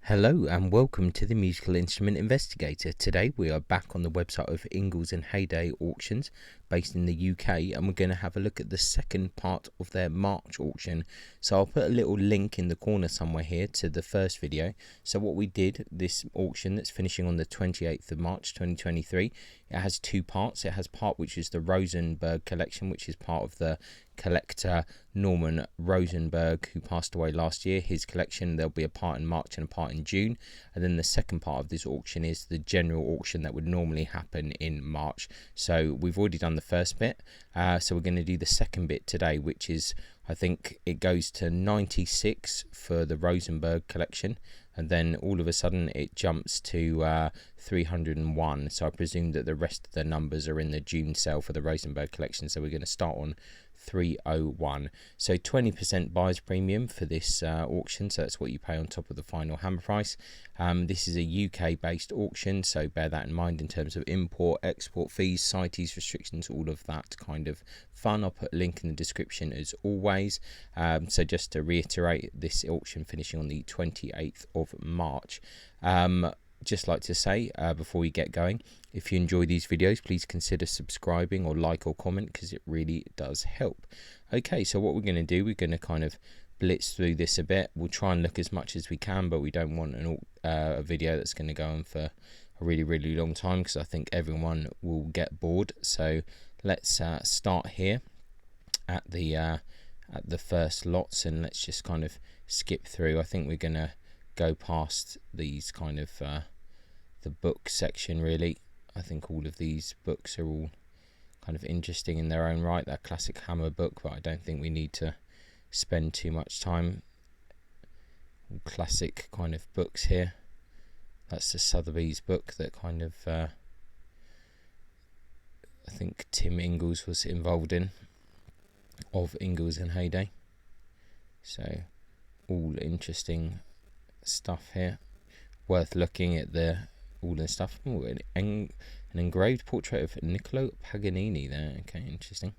Hello and welcome to the Musical Instrument Investigator. Today we are back on the website of Ingles Hayday Auctions based in the UK, and we're going to have a look at the second part of their March auction. So I'll put a little link in the corner somewhere here to the first video. So what we did, this auction that's finishing on the 28th of March 2023, it has two parts. It has part which is the Rosenberg collection, which is part of the collector Norman Rosenberg, who passed away last year, his collection. There'll be a part in March and a part in June, and then the second part of this auction is the general auction that would normally happen in March. So we've already done the first bit, so we're going to do the second bit today, which is, I think it goes to 96 for the Rosenberg collection, and then all of a sudden it jumps to 301. So I presume that the rest of the numbers are in the June sale for the Rosenberg collection. So we're going to start on 301. So 20% buyer's premium for this auction, so that's what you pay on top of the final hammer price. This is a UK based auction, so bear that in mind in terms of import, export fees, CITES restrictions, all of that kind of fun. I'll put a link in the description as always. So just to reiterate, this auction finishing on the 28th of March. Just like to say before we get going, if you enjoy these videos, please consider subscribing or like or comment, because it really does help. Okay, so what we're going to do, we're going to kind of blitz through this a bit. We'll try and look as much as we can, but we don't want a video that's going to go on for a really long time, because I think everyone will get bored. So let's start here at the first lots, and let's just kind of skip through. I think we're going to go past these kind of the book section really. I think all of these books are all kind of interesting in their own right. That classic hammer book, but I don't think we need to spend too much time. All classic kind of books here. That's the Sotheby's book that kind of I think Tim Ingles was involved in, of Ingles and Hayday. So all interesting stuff here, worth looking at all the stuff. Ooh, an engraved portrait of Niccolo Paganini there. Okay, interesting.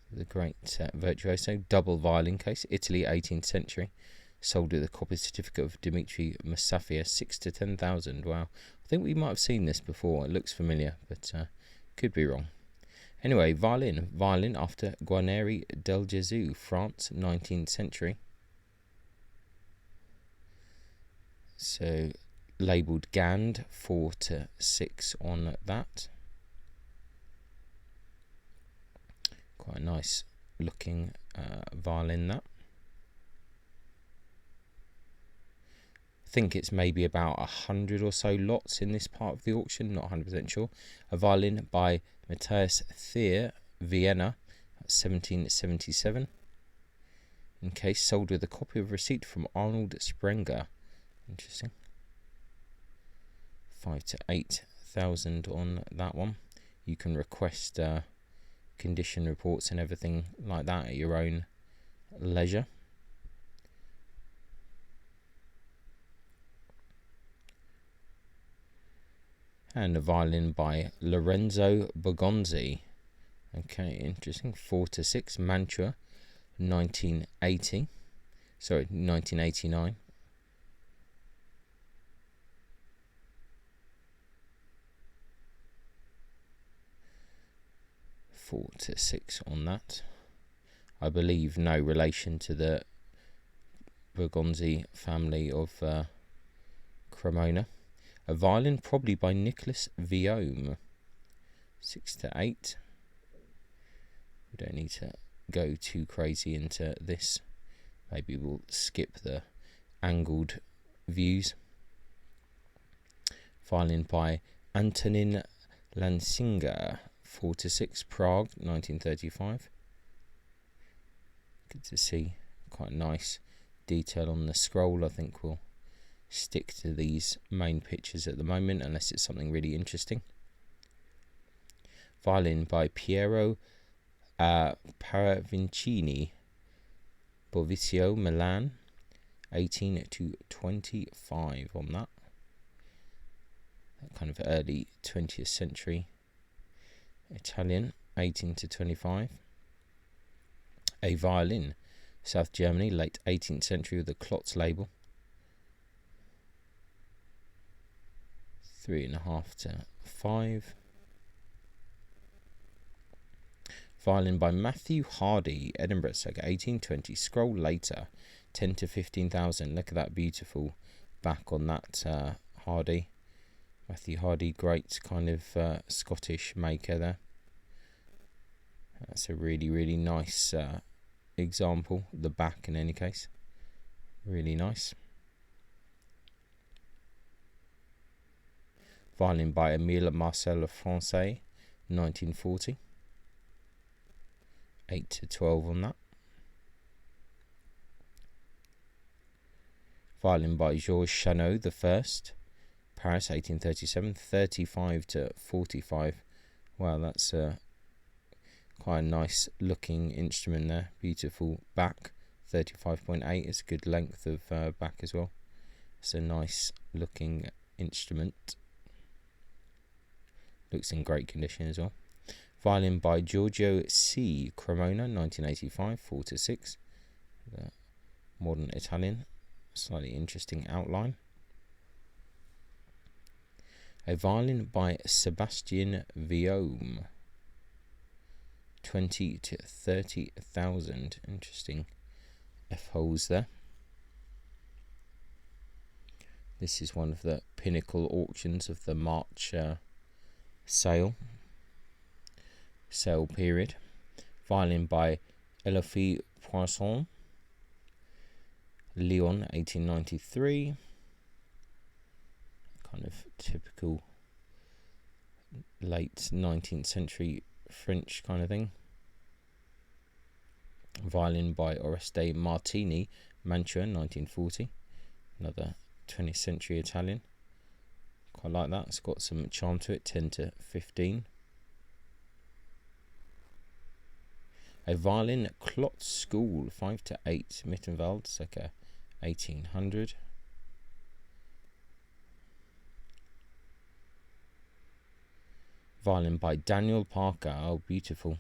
The great virtuoso. Double violin case, Italy, 18th century. Sold with a copy certificate of Dimitri Musafia, 6 to 10,000. Wow, I think we might have seen this before. It looks familiar, but could be wrong. Anyway, violin after Guarneri del Gesù, France, 19th century. So labelled Gand, 4 to 6 on that. Quite a nice looking violin, that. I think it's maybe about 100 or so lots in this part of the auction, not 100% sure. A violin by Matthias Thier, Vienna, 1777. In case, sold with a copy of receipt from Arnold Sprenger. Interesting. 5 to 8,000 on that one. You can request condition reports and everything like that at your own leisure. And a violin by Lorenzo Bergonzi. Okay, interesting. 4 to 6, Mantua, 1980. Sorry, 1989. 4 to 6 on that. I believe no relation to the Bergonzi family of Cremona. A violin probably by Nicholas Viome, 6 to 8. We don't need to go too crazy into this. Maybe we'll skip the angled views. Violin by Antonin Lansinger, 4 to 6, Prague, 1935. Good to see quite a nice detail on the scroll. I think we'll stick to these main pictures at the moment, unless it's something really interesting. Violin by Piero Paravincini, Bovizio, Milan, 18 to 25 on that. That kind of early 20th century Italian, 18 to 25. A violin, South Germany, late 18th century, with a Klotz label. 3.5 to 5. Violin by Matthew Hardy, Edinburgh, circa 1820. Scroll later, 10 to 15,000. Look at that beautiful back on that Hardy. Matthew Hardy, great kind of Scottish maker there. That's a really, really nice example. The back, in any case, really nice. Violin by Emile Marcel Francais, 1940. 8 to 12 on that. Violin by Georges Chanot the First, Paris, 1837. 35 to 45. Wow, that's quite a nice looking instrument there. Beautiful back. 35.8 is a good length of back as well. It's a nice looking instrument. Looks in great condition as well. Violin by Giorgio C. Cremona, 1985, 4 to 6. The modern Italian, slightly interesting outline. A violin by Sebastian Viaume, 20 to 30,000. Interesting F holes there. This is one of the pinnacle auctions of the March sale period. Violin by Elophie Poisson, Lyon, 1893. Kind of typical late 19th century French kind of thing. Violin by Oreste Martini, Mantua, 1940. Another 20th century Italian. Quite like that. It's got some charm to it. 10 to 15. A violin Klotz School, 5 to 8. Mittenwald, circa 1800. Violin by Daniel Parker. Oh, beautiful.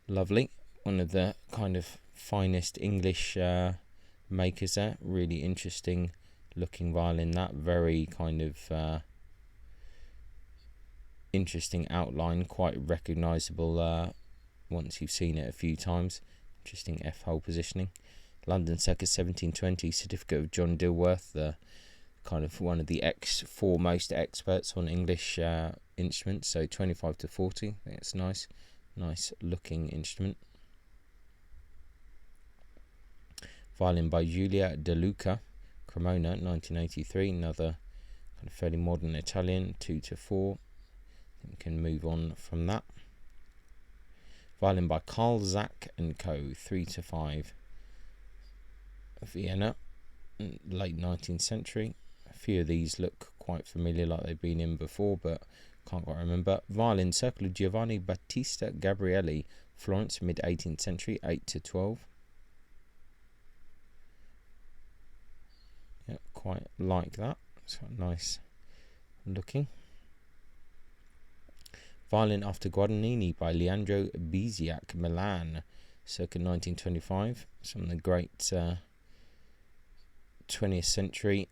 Lovely. One of the kind of finest English makers there. Really interesting looking violin. That very kind of interesting outline. Quite recognisable once you've seen it a few times. Interesting F-hole positioning. London circa 1720. Certificate of John Dilworth, the kind of one of the foremost experts on English instruments. So 25 to 40. I think it's nice looking instrument. Violin by Giulia De Luca, Cremona, 1983. Another kind of fairly modern Italian. 2 to 4. I think we can move on from that. Violin by Carl Zach and Co. 3 to 5. Vienna, late 19th century. A few of these look quite familiar, like they've been in before, but can't quite remember. Violin Circle of Giovanni Battista Gabrielli, Florence, mid 18th century. 8 to 12. Yeah, quite like that. It's quite nice looking. Violin After Guadagnini by Leandro Biziac, Milan, circa 1925. Some of the great 20th century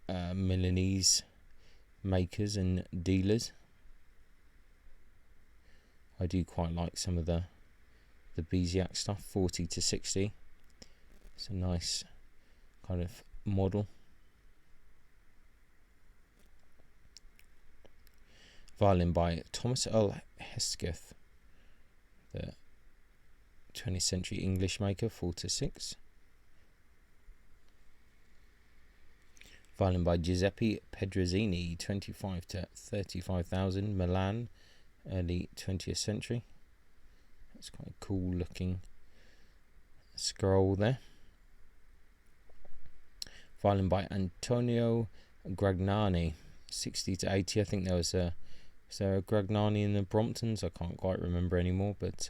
Milanese makers and dealers. I do quite like some of the Biziac stuff. 40 to 60. It's a nice kind of model. Violin by Thomas Earl Hesketh, the 20th century English maker. 4 to 6. Violin by Giuseppe Pedrozzini, 25 to 35,000, Milan, early 20th century. That's quite a cool looking scroll there. Violin by Antonio Gragnani, 60 to 80. I think there was a Gragnani in the Bromptons. I can't quite remember anymore, but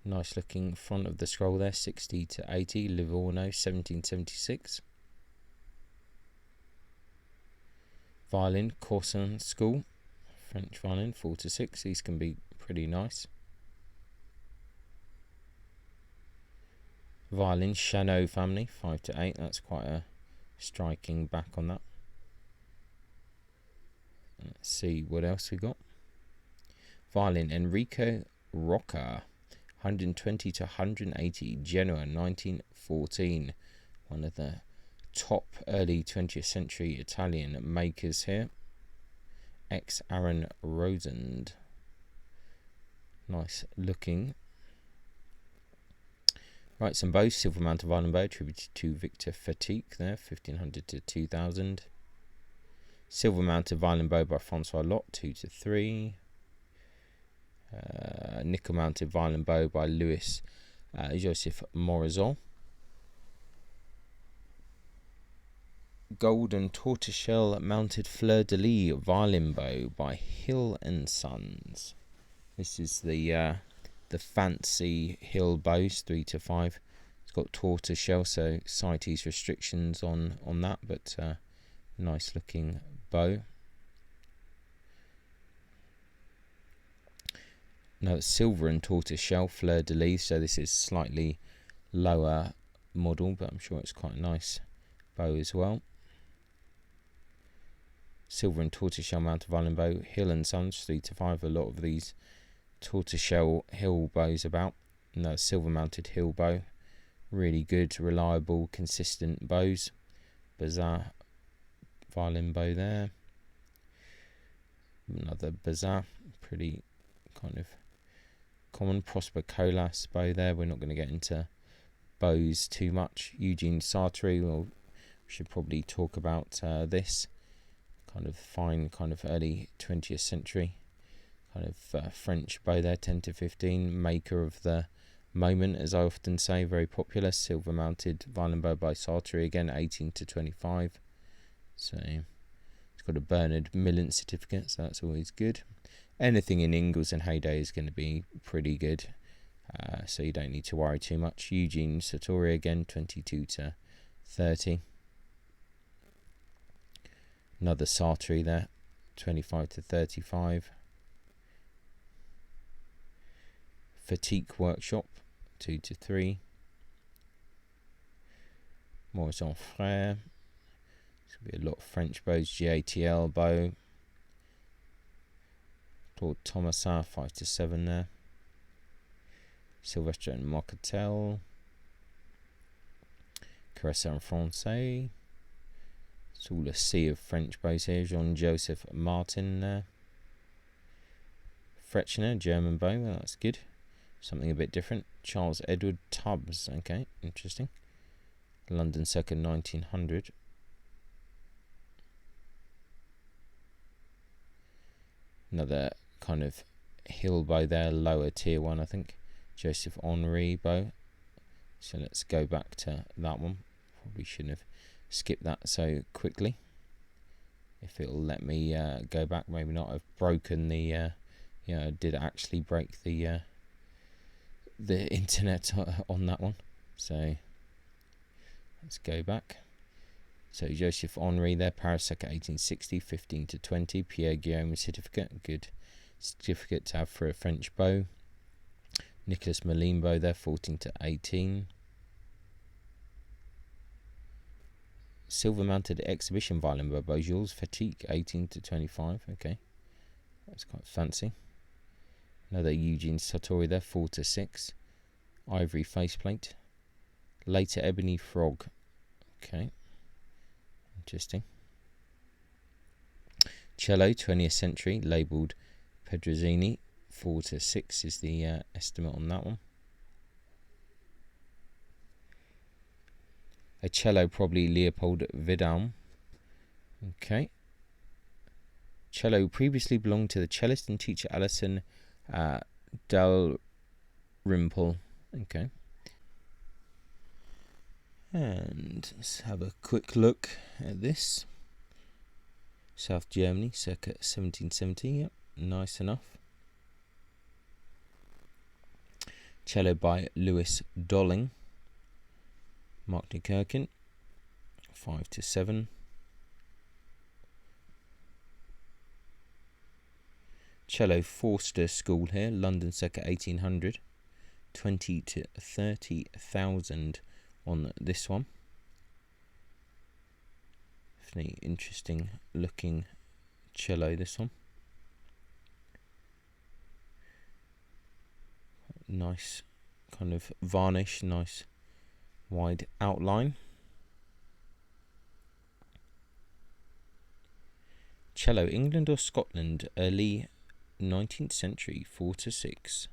nice looking front of the scroll there. 60 to 80. Livorno, 1776. Violin Corson School, French violin. 4 to 6. These can be pretty nice. Violin Chanot family, 5 to 8. That's quite a striking back on that. Let's see what else we got. Violin Enrico Rocca, 120 to 180, Genoa, 1914. One of the top early 20th century Italian makers here. Ex Aaron Rosand. Nice looking. Right, some bows. Silver mounted violin bow attributed to Victor Fatique there, 1500 to 2000. Silver mounted violin bow by Francois Lot, 2 to 3. Nickel mounted violin bow by Louis Joseph Morizot. Gold and tortoiseshell mounted fleur-de-lis violin bow by Hill and Sons. This is the fancy Hill bows, 3 to 5. It's got tortoiseshell, so CITES restrictions on that, but nice looking bow. Now it's silver and tortoiseshell fleur-de-lis, so this is slightly lower model, but I'm sure it's quite a nice bow as well. Silver and tortoiseshell mounted violin bow, Hill and Sons, 3 to 5. A lot of these tortoiseshell Hill bows about. No, silver mounted Hill bow, really good, reliable, consistent bows. Bazar violin bow there. Another Bazar, pretty kind of common. Prosper Colas bow there. We're not going to get into bows too much. Eugene Sartre, well, we should probably talk about this kind of fine, kind of early 20th century kind of French bow there, 10 to 15, maker of the moment, as I often say, very popular. Silver mounted violin bow by Sartre, again 18 to 25. So it's got a Bernard Millen certificate, so that's always good. Anything in Ingles and Hayday is going to be pretty good, so you don't need to worry too much. Eugene Sartori again, 22 to 30. Another Sartre there, 25 to 35. Fatique Workshop, 2 to 3. Morrison Frere. There's going to be a lot of French bows. GATL bow. Claude Thomasin, 5 to 7 there. Sylvestre and Mocatel. Caresse en Francais. It's all a sea of French bows here. Jean-Joseph Martin there. Frechner, German bow, well, that's good. Something a bit different. Charles Edward Tubbs, okay, interesting. London circa 1900. Another kind of Hill bow there, lower tier one, I think. Joseph Henri bow. So let's go back to that one. Probably shouldn't have skipped that so quickly. If it'll let me go back, maybe not. I've broken the. I did actually break the internet on that one. So let's go back. So Joseph Henri there, Paris circa 1860, 15 to 20. Pierre Guillaume certificate, good certificate to have for a French bow. Nicolas Malimbo there, 14 to 18. Silver mounted exhibition violin bow, Jules Fatique, 18 to 25. Okay, that's quite fancy. Another Eugene Sartori there, 4 to 6. Ivory faceplate. Later ebony frog. Okay, interesting. Cello, 20th century, labelled Pedrozzini, 4 to 6 is the estimate on that one. A cello, probably Leopold Vidal. Okay. Cello previously belonged to the cellist and teacher Alison Dalrymple. Okay. And let's have a quick look at this. South Germany, circa 1770. Yep, nice enough. Cello by Louis Dolling. Mark Nikirkin, 5 to 7. Cello Forster School here, London circa 1800, 20 to 30,000 on this one. Definitely interesting looking cello, this one. Nice kind of varnish, nice wide outline. Cello, England or Scotland, early 19th century, 4 to 6.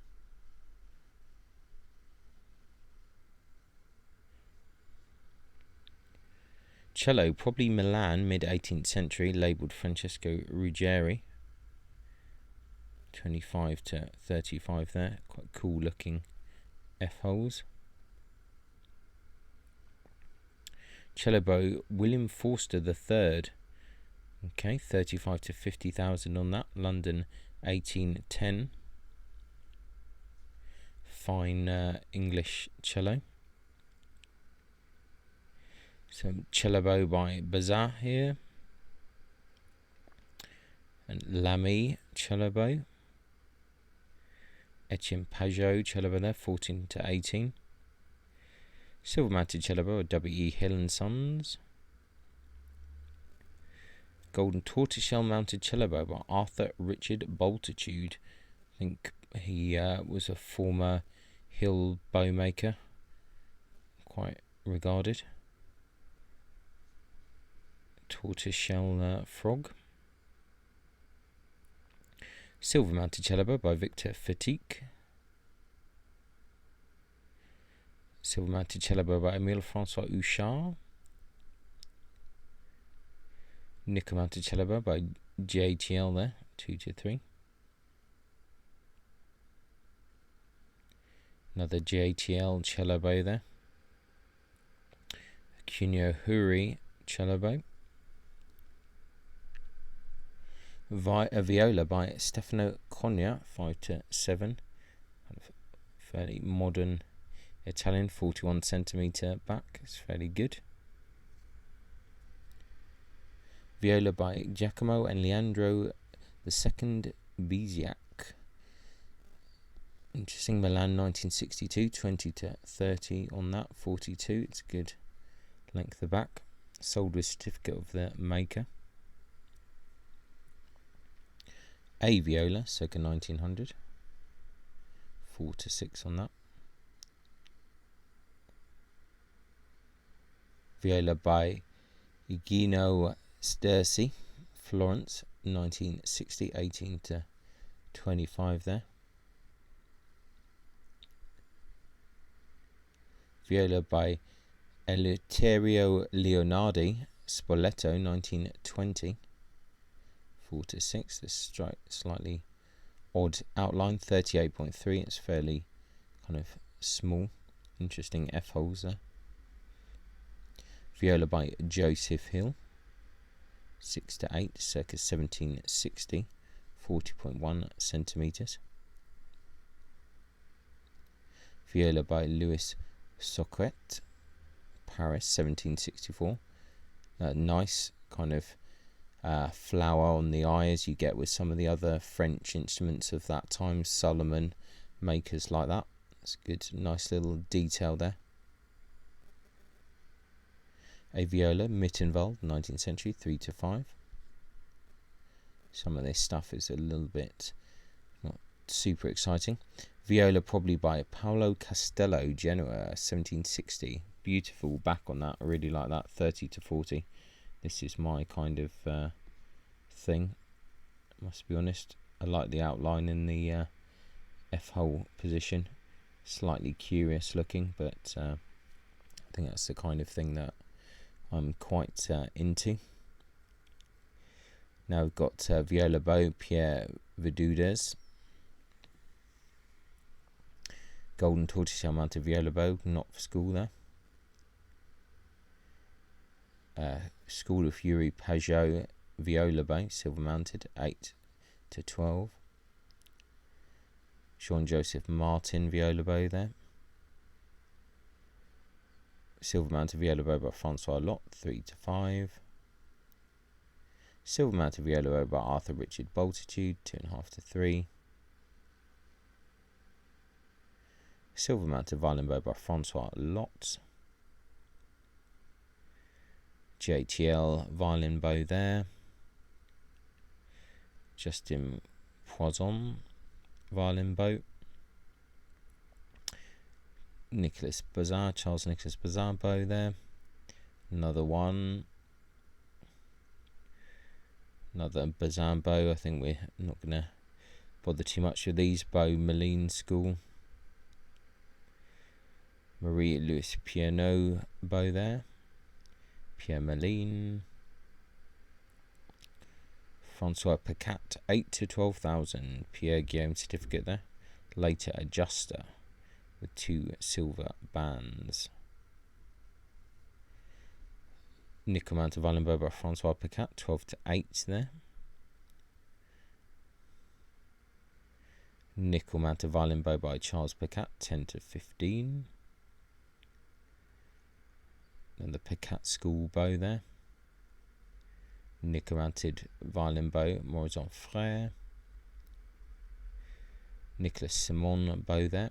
Cello, probably Milan, mid 18th century, labelled Francesco Ruggieri. 25 to 35 there, quite cool looking F-holes. Cello bow, William Forster III. Okay, 35 to 50,000 on that, London 1810. Fine English cello. Some cello bow by Bazar here. And Lamy cello bow. Etienne Pajot cello bow there, 14 to 18. Silver mounted cello bow, W.E. Hill and Sons. Golden tortoiseshell mounted cello bow by Arthur Richard Bultitude. I think he was a former Hill bow maker, quite regarded. Tortoiseshell frog. Silver mounted cello bow by Victor Fetique. Silver mounted cello bow by Emile Francois Houchard. Nickel mounted cello bow by JTL there, 2 to 3. Another JTL cello bow there. Cuneo Huri cello bow. A viola by Stefano Cogna, 5 to 7. Fairly modern Italian, 41 centimeter back. It's fairly good. Viola by Giacomo and Leandro II Biziac. Interesting, Milan 1962, 20 to 30 on that, 42. It's good length of back. Sold with certificate of the maker. A viola, circa 1900. 4 to 6 on that. Viola by Gino Sterzi, Florence, 1960, 18 to 25 there. Viola by Eleuterio Leonardi, Spoleto, 1920, 4 to 6. This slightly odd outline, 38.3. It's fairly kind of small, interesting F-holes there. Viola by Joseph Hill, 6 to 8, circa 1760, 40.1 centimeters. Viola by Louis Socquet, Paris, 1764. Nice kind of flower on the eye, as you get with some of the other French instruments of that time, Solomon makers like that. It's good, nice little detail there. A viola, Mittenwald, 19th century, 3 to 5. Some of this stuff is a little bit not super exciting. Viola probably by Paolo Castello, Genoa, 1760. Beautiful back on that, I really like that, 30 to 40. This is my kind of thing, I must be honest. I like the outline in the F-hole position. Slightly curious looking, but I think that's the kind of thing that I'm quite into. Now we've got viola bow, Pierre Vidudez. Golden tortoiseshell mounted viola bow, not for school there. School of Fury Pajot viola bow, silver mounted, 8 to 12. Jean-Joseph Martin viola bow there. Silver mounted viola bow by Francois Lot, 3 to 5. Silver mounted viola bow by Arthur Richard Bultitude, 2.5 to 3. Silver mounted violin bow by Francois Lot. JTL violin bow there. Justin Poisson violin bow. Nicholas Bazar, Charles Nicholas Bazar bow there. Another one. Another Bazar bow. I think we're not going to bother too much with these. Bow Moline School. Marie-Louise Piano bow there. Pierre Moline. Francois Pacat, 8 to 12,000. Pierre Guillaume certificate there. Later adjuster with 2 silver bands. Nickel mounted violin bow by Francois Pacat, 12 to 8 there. Nickel mounted violin bow by Charles Pacat, 10 to 15. And the Pacat School bow there. Nickel mounted violin bow, Morison Frère. Nicolas Simon bow there.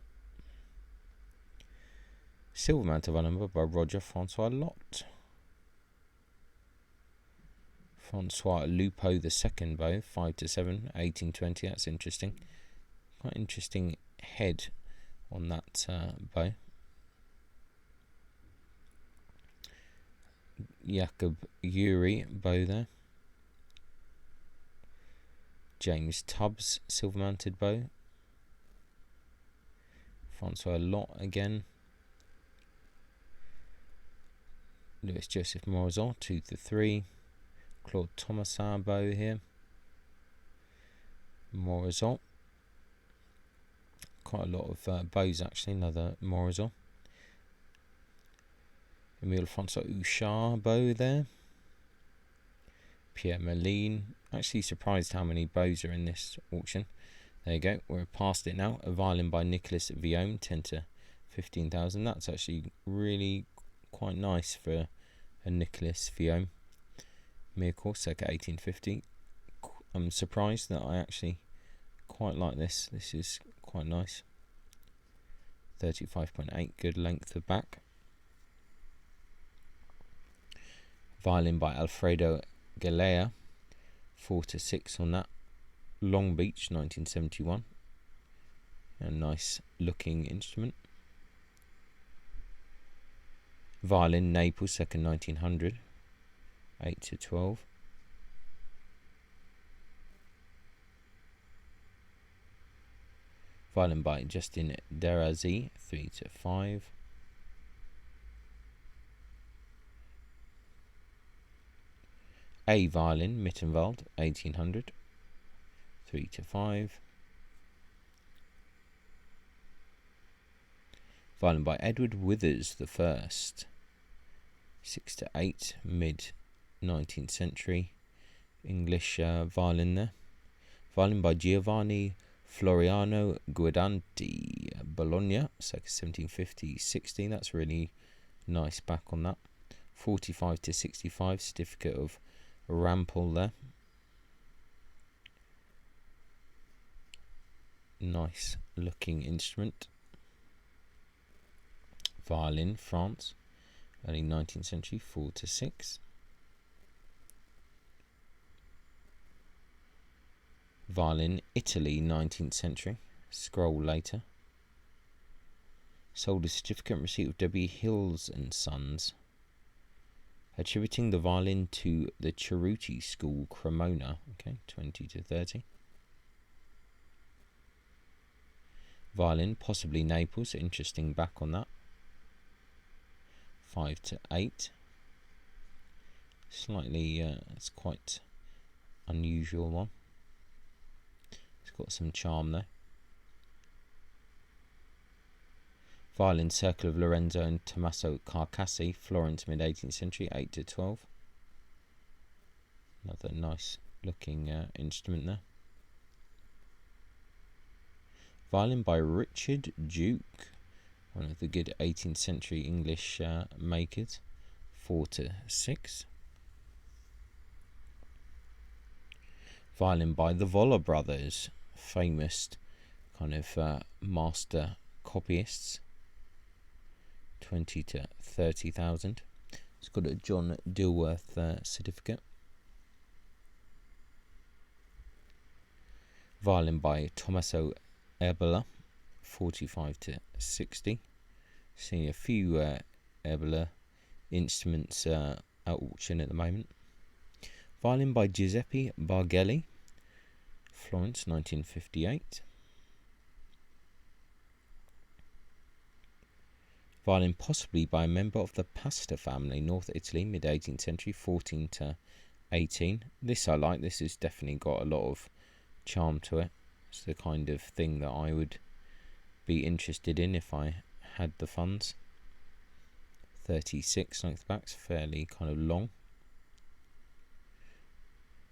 Silver mounted violin bow by Roger Francois Lotte. Francois Lupo the second bow, 5 to 7, 1820. That's interesting. Quite interesting head on that bow. Jakob Yuri bow there. James Tubbs silver mounted bow. Francois Lotte again. Louis Joseph Morison, 2 to 3. Claude Thomasin bow here. Morison. Quite a lot of bows actually. Another Morison. Emile Francois Houchard bow there. Pierre Moline. Actually surprised how many bows are in this auction. There you go. We're past it now. A violin by Nicolas Viaume, 10 to 15,000. That's actually really quite nice for a Nicolas Viaume. Mirko, circa 1850. I'm surprised that I actually quite like this. This is quite nice. 35.8, good length of back. Violin by Alfredo Galea, 4 to 6 on that. Long Beach, 1971. A nice looking instrument. Violin Naples, second 1900. 8 to 12. Violin by Justin Derazi, 3 to 5. A violin, Mittenwald, 1800, 3 to 5. Violin by Edward Withers the First, 6 to 8, mid 19th century English violin there. Violin by Giovanni Floriano Guidanti, Bologna, circa 1750-16. That's really nice back on that. 45 to 65, certificate of Rampal there. Nice looking instrument. Violin, France, early 19th century, 4 to 6. Violin, Italy, 19th century, scroll later. Sold a certificate and receipt of W. Hills and Sons, attributing the violin to the Cerruti School, Cremona. Okay, 20 to 30. Violin, possibly Naples. Interesting back on that. 5 to 8. Slightly, it's quite unusual one. It's got some charm there. Violin, Circle of Lorenzo and Tommaso Carcassi, Florence, mid-18th century, 8 to 12. Another nice looking instrument there. Violin by Richard Duke, one of the good 18th century English makers, 4 to 6. Violin by the Voller brothers, famous kind of master copyists, 20 to 30,000. It's got a John Dilworth certificate. Violin by Tommaso Erbela, 45 to 60. Seeing a few Erbela instruments at auction at the moment. Violin by Giuseppe Bargelli, Florence, 1958. Violin possibly by a member of the Pasta family, North Italy, mid-18th century, 14 to 18. This I like. This has definitely got a lot of charm to it. It's the kind of thing that I would be interested in if I had the funds. 36 length backs, fairly kind of long.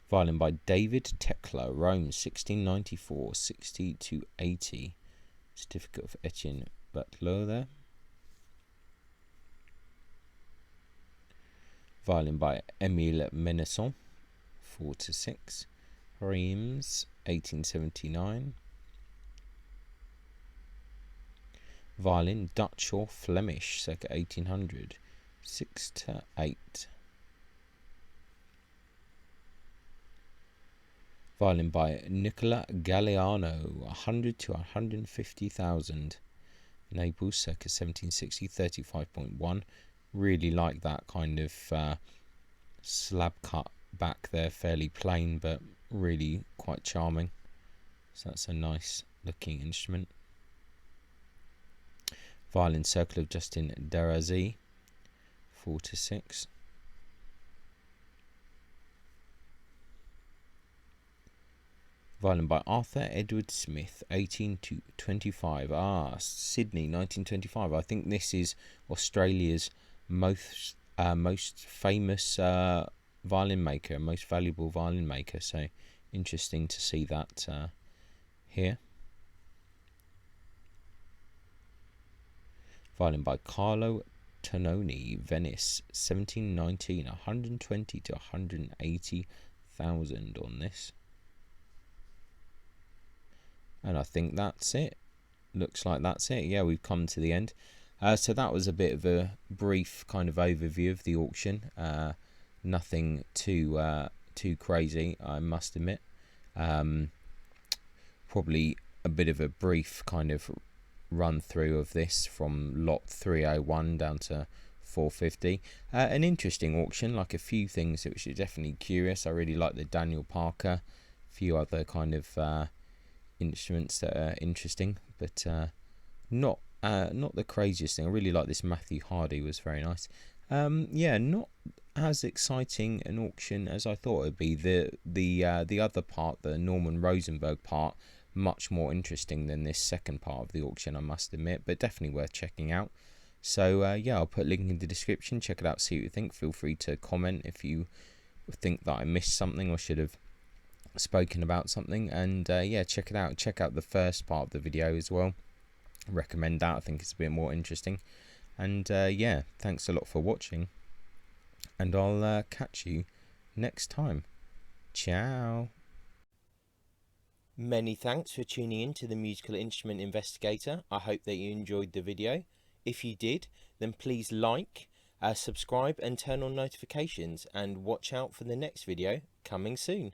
Violin by David Tekla, Rome, 1694, 60 to 80. Certificate of Etienne Batelot there. Violin by Émile Menesson, 4 to 6. Reims, 1879. Violin, Dutch or Flemish, circa 1800, 6 to 8. Violin by Nicola Galliano, 100 to 150,000. Naples, circa 1760, 35.1. Really like that kind of slab cut back there, fairly plain but really quite charming. So that's a nice looking instrument. Violin, Circle of Justin Darazi, 4 to 6. Violin by Arthur Edward Smith, 18 to 25. Sydney, 1925. I think this is Australia's most famous violin maker, most valuable violin maker. So interesting to see that here. Violin by Carlo Tononi, Venice, 1719. 120 to 180,000 on this. And I think that's it. Looks like that's it. Yeah, we've come to the end. So that was a bit of a brief kind of overview of the auction. Nothing too crazy, I must admit. Probably a bit of a brief kind of run through of this from lot 301 down to 450. An interesting auction, like a few things which are definitely curious. I really like the Daniel Parker, a few other kind of instruments that are interesting, but not the craziest thing. I really like this Matthew Hardy, was very nice. Yeah, not as exciting an auction as I thought it would be. The other part, the Norman Rosenberg part, much more interesting than this second part of the auction, I must admit, but definitely worth checking out. So yeah, I'll put a link in the description. Check it out, see what you think. Feel free to comment if you think that I missed something or should have spoken about something. And yeah, check it out. Check out the first part of the video as well. Recommend that. I think it's a bit more interesting. And yeah, thanks a lot for watching, and I'll catch you next time. Ciao. Many thanks for tuning in to the Musical Instrument Investigator. I hope that you enjoyed the video. If you did, then please like, subscribe and turn on notifications, and watch out for the next video coming soon.